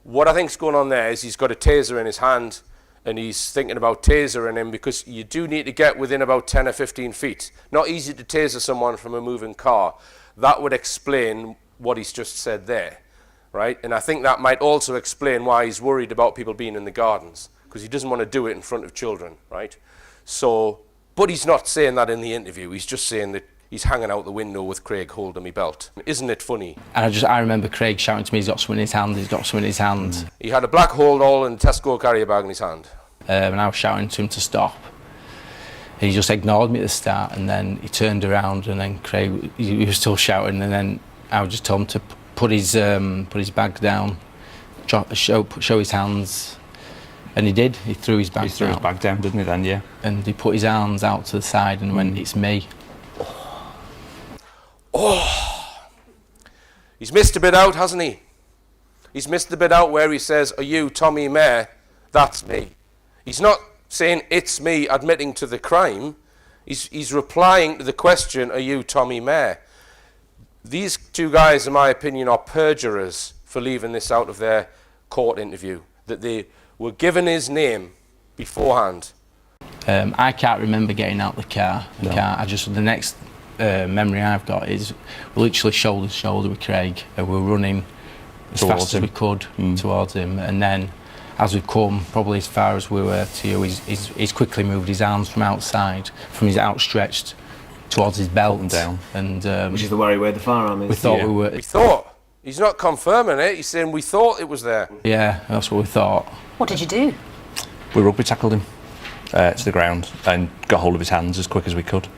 What I think's going on there is he's got a taser in his hand and he's thinking about tasering him because you do need to get within about 10 or 15 feet. Not easy to taser someone from a moving car. That would explain what he's just said there. Right? And I think that might also explain why he's worried about people being in the gardens, because he doesn't want to do it in front of children, right? So, but he's not saying that in the interview. He's just saying that he's hanging out the window with Craig holding me belt. Isn't it funny? And I remember Craig shouting to me, he's got something in his hand, he's got something in his hand. He had a black hold all and Tesco carrier bag in his hand. and I was shouting to him to stop. And he just ignored me at the start, and then he turned around, and then Craig, he was still shouting, and then I just told him to put his bag down, show his hands, and he did. He threw his bag down. He threw his bag down, didn't he, then, yeah? And he put his arms out to the side and went, "It's me." Oh! He's missed a bit out, hasn't he? He's missed the bit out where he says, "Are you Tommy Mayer?" That's me. He's not saying, "It's me," admitting to the crime. He's replying to the question, "Are you Tommy Mayer?" These two guys, in my opinion, are perjurers for leaving this out of their court interview, that they were given his name beforehand. I can't remember getting out the car. The next memory I've got is we're literally shoulder to shoulder with Craig, and we're running as fast as we could towards him, and then as we've come probably as far as we were to you, he's quickly moved his arms from outside, from his outstretched towards his belt and down, and which is the where the firearm is. We thought we thought. He's not confirming it. He's saying we thought it was there. Yeah, that's what we thought. What did you do? We rugby tackled him to the ground and got hold of his hands as quick as we could,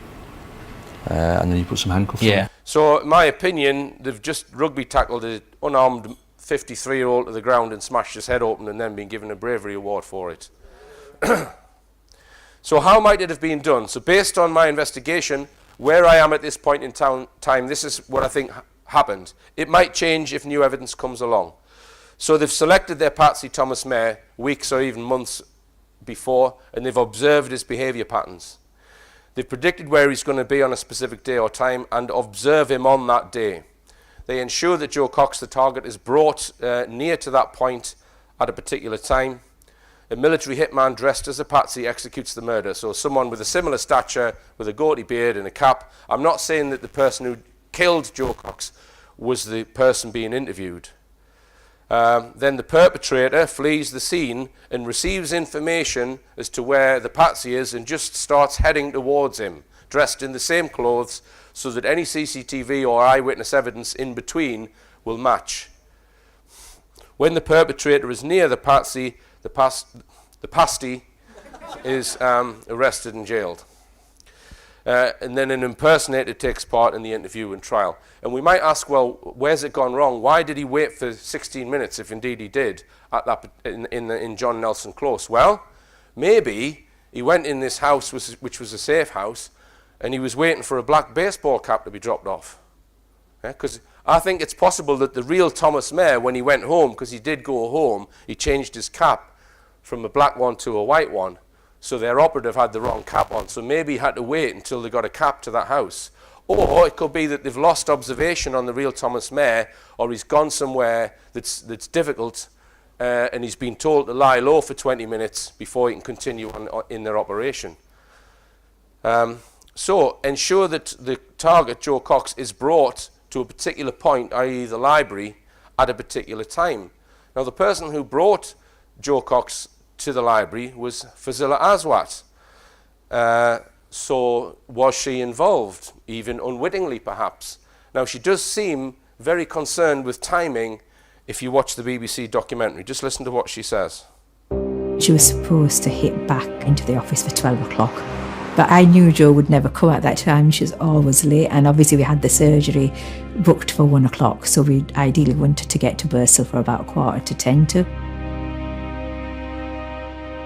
and then you put some handcuffs on him. So, in my opinion, they've just rugby tackled an unarmed 53-year-old to the ground and smashed his head open, and then been given a bravery award for it. So how might it have been done? So based on my investigation, where I am at this point in time, this is what I think happened. It might change if new evidence comes along. So they've selected their Patsy Thomas Mayer weeks or even months before, and they've observed his behaviour patterns. They've predicted where he's going to be on a specific day or time and observe him on that day. They ensure that Jo Cox, the target, is brought near to that point at a particular time. A military hitman dressed as a patsy executes the murder. So someone with a similar stature, with a goatee beard and a cap. I'm not saying that the person who killed Jo Cox was the person being interviewed. Then the perpetrator flees the scene and receives information as to where the patsy is and just starts heading towards him, dressed in the same clothes, so that any CCTV or eyewitness evidence in between will match. When the perpetrator is near the patsy, the pasty is arrested and jailed. And then an impersonator takes part in the interview and trial. And we might ask, well, where's it gone wrong? Why did he wait for 16 minutes, if indeed he did, at that in John Nelson Close? Well, maybe he went in this house, which was a safe house, and he was waiting for a black baseball cap to be dropped off. Because I think it's possible that the real Thomas Mayer, when he went home, because he did go home, he changed his cap from a black one to a white one. So their operative had the wrong cap on. So maybe he had to wait until they got a cap to that house. Or it could be that they've lost observation on the real Thomas Mayer, or he's gone somewhere that's difficult, and he's been told to lie low for 20 minutes before he can continue in their operation. So ensure that the target, Jo Cox, is brought to a particular point, i.e. the library, at a particular time. Now the person who brought Jo Cox to the library was Fazila Aswat. So was she involved, even unwittingly perhaps? Now she does seem very concerned with timing if you watch the BBC documentary. Just listen to what she says. She was supposed to hit back into the office for 12 o'clock. But I knew Jo would never come at that time. She was always late, and obviously we had the surgery booked for 1 o'clock, so we ideally wanted to get to Bursell for about 9:45 to.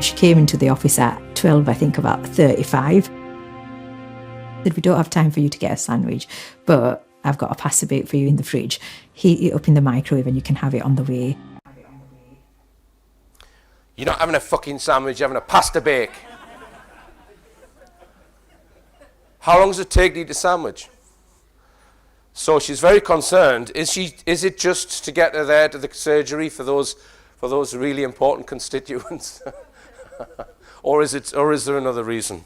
She came into the office at 12, I think about 35. Said, "We don't have time for you to get a sandwich, but I've got a pasta bake for you in the fridge. Heat it up in the microwave and you can have it on the way." You're not having a fucking sandwich, you're having a pasta bake. How long does it take to eat a sandwich? So she's very concerned. Is it just to get her there to the surgery for those really important constituents? or is there another reason?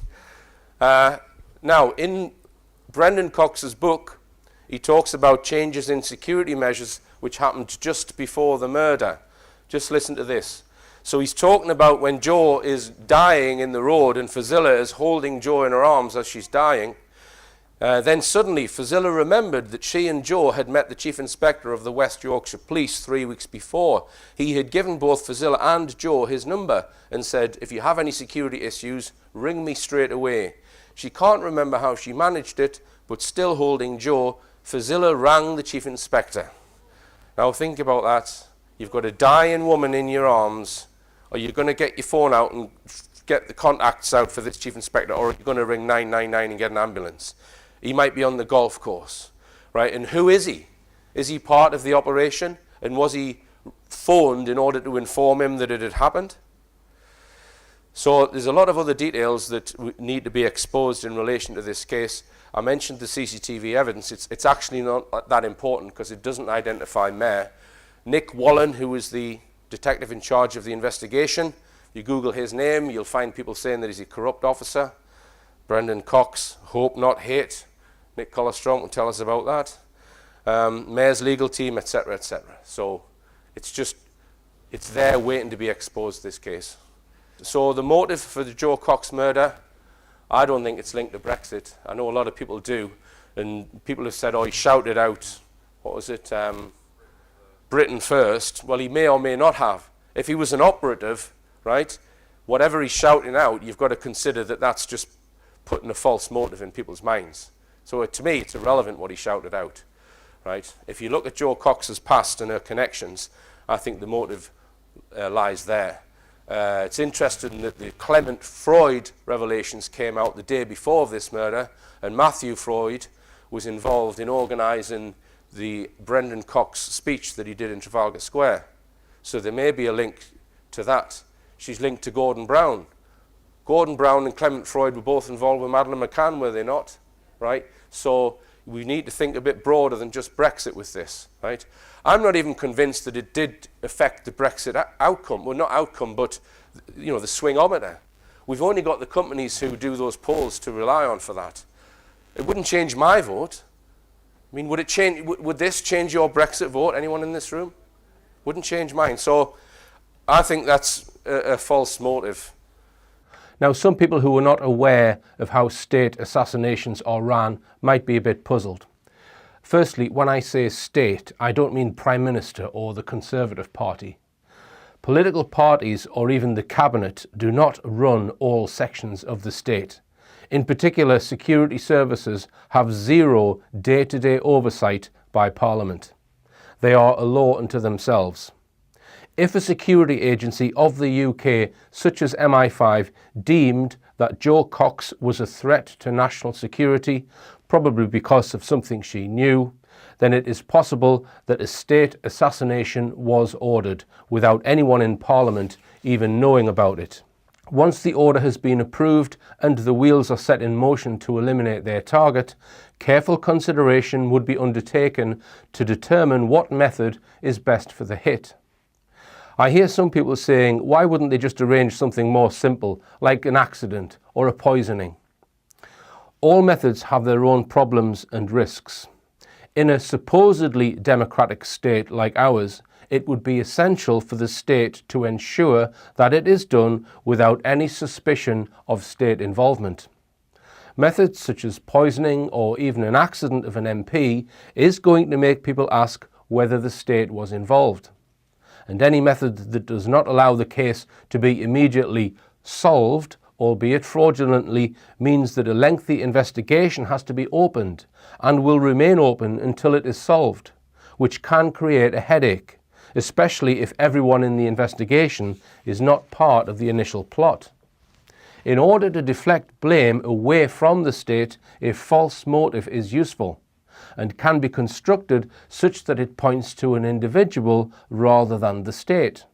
Now, in Brendan Cox's book, he talks about changes in security measures which happened just before the murder. Just listen to this. So he's talking about when Jo is dying in the road and Fazila is holding Jo in her arms as she's dying. Then suddenly Fazilla remembered that she and Jo had met the Chief Inspector of the West Yorkshire Police 3 weeks before. He had given both Fazilla and Jo his number and said, if you have any security issues, ring me straight away. She can't remember how she managed it, but still holding Jo, Fazilla rang the Chief Inspector. Now think about that. You've got a dying woman in your arms. Are you going to get your phone out and get the contacts out for this Chief Inspector, or are you going to ring 999 and get an ambulance? He might be on the golf course, right? And who is he? Is he part of the operation? And was he phoned in order to inform him that it had happened? So there's a lot of other details that need to be exposed in relation to this case. I mentioned the CCTV evidence. It's actually not that important because it doesn't identify Mayor. Nick Wallen, who was the detective in charge of the investigation, you Google his name, you'll find people saying that he's a corrupt officer. Brendan Cox, hope not hate. Nick Collerstrom will tell us about that. Mayor's legal team, etc., etc. So it's there waiting to be exposed, this case. So the motive for the Jo Cox murder, I don't think it's linked to Brexit. I know a lot of people do, and people have said, oh, he shouted out, what was it, Britain first. Well, he may or may not have. If he was an operative, right, whatever he's shouting out, you've got to consider that that's just putting a false motive in people's minds. So to me, it's irrelevant what he shouted out, right? If you look at Jo Cox's past and her connections, I think the motive lies there. It's interesting that the Clement Freud revelations came out the day before this murder, and Matthew Freud was involved in organising the Brendan Cox speech that he did in Trafalgar Square. So there may be a link to that. She's linked to Gordon Brown. Gordon Brown and Clement Freud were both involved with Madeleine McCann, were they not? Right? So we need to think a bit broader than just Brexit with this, right? I'm not even convinced that it did affect the Brexit outcome. Well, not outcome, but you know, the swingometer. We've only got the companies who do those polls to rely on for that. It wouldn't change my vote. I mean, would this change your Brexit vote? Anyone in this room? Wouldn't change mine. So I think that's a false motive. Now, some people who are not aware of how state assassinations are run might be a bit puzzled. Firstly, when I say state, I don't mean Prime Minister or the Conservative Party. Political parties or even the Cabinet do not run all sections of the state. In particular, security services have zero day-to-day oversight by Parliament. They are a law unto themselves. If a security agency of the UK, such as MI5, deemed that Jo Cox was a threat to national security, probably because of something she knew, then it is possible that a state assassination was ordered without anyone in Parliament even knowing about it. Once the order has been approved and the wheels are set in motion to eliminate their target, careful consideration would be undertaken to determine what method is best for the hit. I hear some people saying, why wouldn't they just arrange something more simple, like an accident or a poisoning? All methods have their own problems and risks. In a supposedly democratic state like ours, it would be essential for the state to ensure that it is done without any suspicion of state involvement. Methods such as poisoning or even an accident of an MP is going to make people ask whether the state was involved. And any method that does not allow the case to be immediately solved, albeit fraudulently, means that a lengthy investigation has to be opened and will remain open until it is solved, which can create a headache, especially if everyone in the investigation is not part of the initial plot. In order to deflect blame away from the state, a false motive is useful and can be constructed such that it points to an individual rather than the state.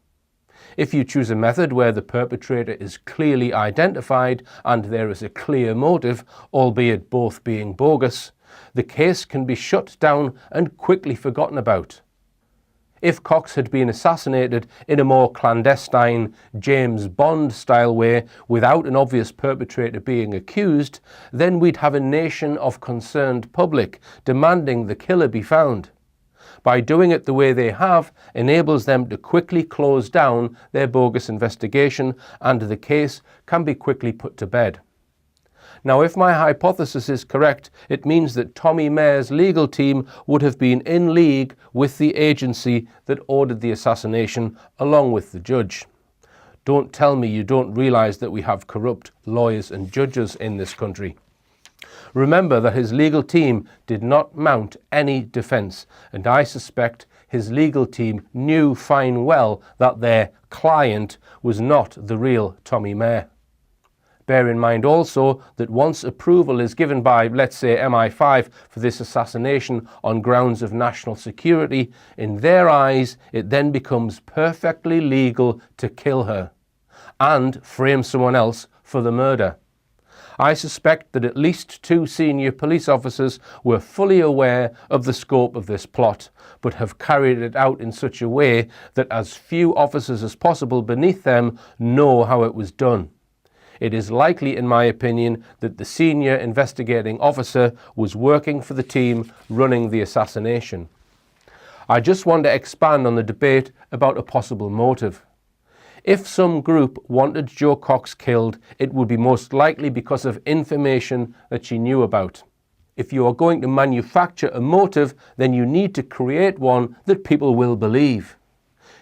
If you choose a method where the perpetrator is clearly identified and there is a clear motive, albeit both being bogus, the case can be shut down and quickly forgotten about. If Cox had been assassinated in a more clandestine, James Bond-style way without an obvious perpetrator being accused, then we'd have a nation of concerned public demanding the killer be found. By doing it the way they have, enables them to quickly close down their bogus investigation and the case can be quickly put to bed. Now, if my hypothesis is correct, it means that Tommy Mayer's legal team would have been in league with the agency that ordered the assassination, along with the judge. Don't tell me you don't realise that we have corrupt lawyers and judges in this country. Remember that his legal team did not mount any defence, and I suspect his legal team knew fine well that their client was not the real Tommy Mayer. Bear in mind also that once approval is given by, let's say, MI5 for this assassination on grounds of national security, in their eyes it then becomes perfectly legal to kill her and frame someone else for the murder. I suspect that at least 2 senior police officers were fully aware of the scope of this plot, but have carried it out in such a way that as few officers as possible beneath them know how it was done. It is likely, in my opinion, that the senior investigating officer was working for the team running the assassination. I just want to expand on the debate about a possible motive. If some group wanted Jo Cox killed, it would be most likely because of information that she knew about. If you are going to manufacture a motive, then you need to create one that people will believe.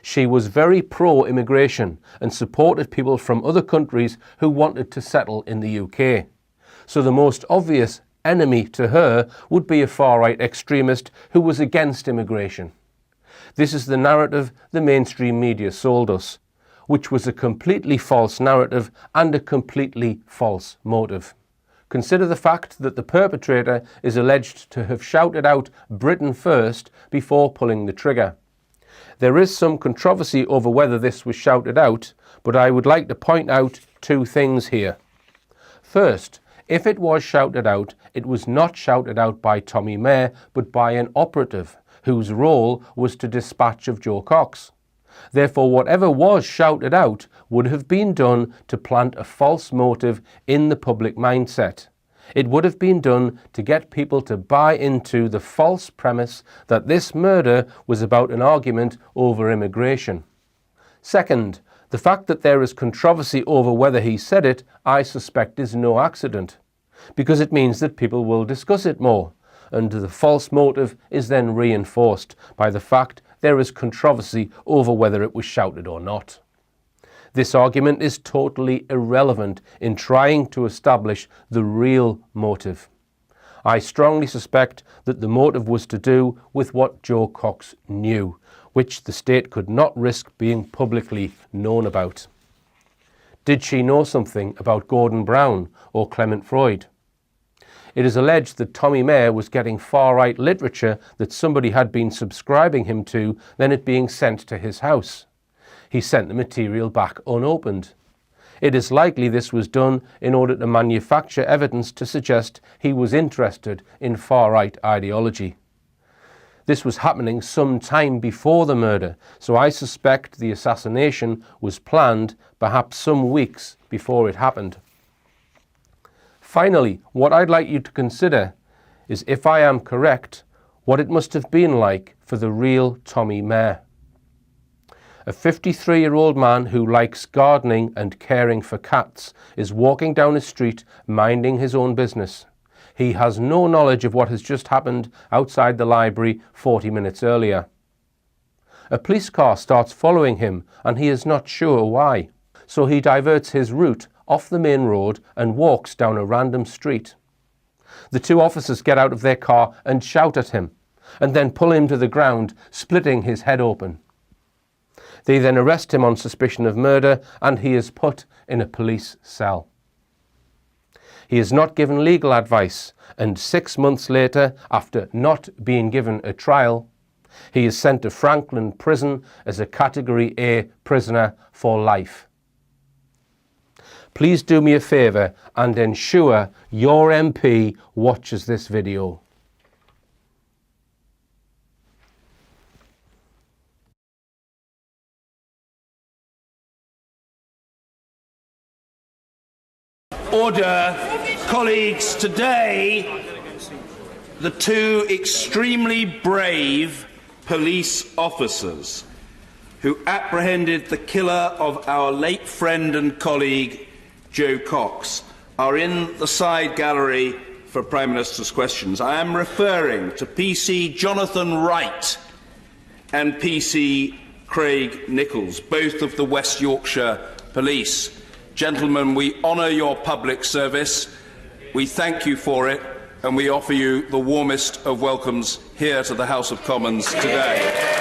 She was very pro-immigration and supported people from other countries who wanted to settle in the UK. So the most obvious enemy to her would be a far-right extremist who was against immigration. This is the narrative the mainstream media sold us, which was a completely false narrative and a completely false motive. Consider the fact that the perpetrator is alleged to have shouted out "Britain first" before pulling the trigger. There is some controversy over whether this was shouted out, but I would like to point out 2 things here. First, if it was shouted out, it was not shouted out by Tommy Mayer, but by an operative whose role was to dispatch of Jo Cox. Therefore, whatever was shouted out would have been done to plant a false motive in the public mindset. It would have been done to get people to buy into the false premise that this murder was about an argument over immigration. Second, the fact that there is controversy over whether he said it, I suspect is no accident, because it means that people will discuss it more, and the false motive is then reinforced by the fact there is controversy over whether it was shouted or not. This argument is totally irrelevant in trying to establish the real motive. I strongly suspect that the motive was to do with what Jo Cox knew, which the state could not risk being publicly known about. Did she know something about Gordon Brown or Clement Freud? It is alleged that Tommy Mayer was getting far-right literature that somebody had been subscribing him to, then it being sent to his house. He sent the material back unopened. It is likely this was done in order to manufacture evidence to suggest he was interested in far-right ideology. This was happening some time before the murder, so I suspect the assassination was planned perhaps some weeks before it happened. Finally, what I'd like you to consider is, if I am correct, what it must have been like for the real Tommy Mayer. A 53-year-old man who likes gardening and caring for cats is walking down a street minding his own business. He has no knowledge of what has just happened outside the library 40 minutes earlier. A police car starts following him and he is not sure why, so he diverts his route off the main road and walks down a random street. The 2 officers get out of their car and shout at him, and then pull him to the ground, splitting his head open. They then arrest him on suspicion of murder and he is put in a police cell. He is not given legal advice, and 6 months later, after not being given a trial, he is sent to Franklin Prison as a Category A prisoner for life. Please do me a favour and ensure your MP watches this video. Order. Colleagues, today the 2 extremely brave police officers who apprehended the killer of our late friend and colleague Jo Cox are in the side gallery for Prime Minister's questions. I am referring to PC Jonathan Wright and PC Craig Nichols, both of the West Yorkshire Police. Gentlemen, we honour your public service, we thank you for it, and we offer you the warmest of welcomes here to the House of Commons today.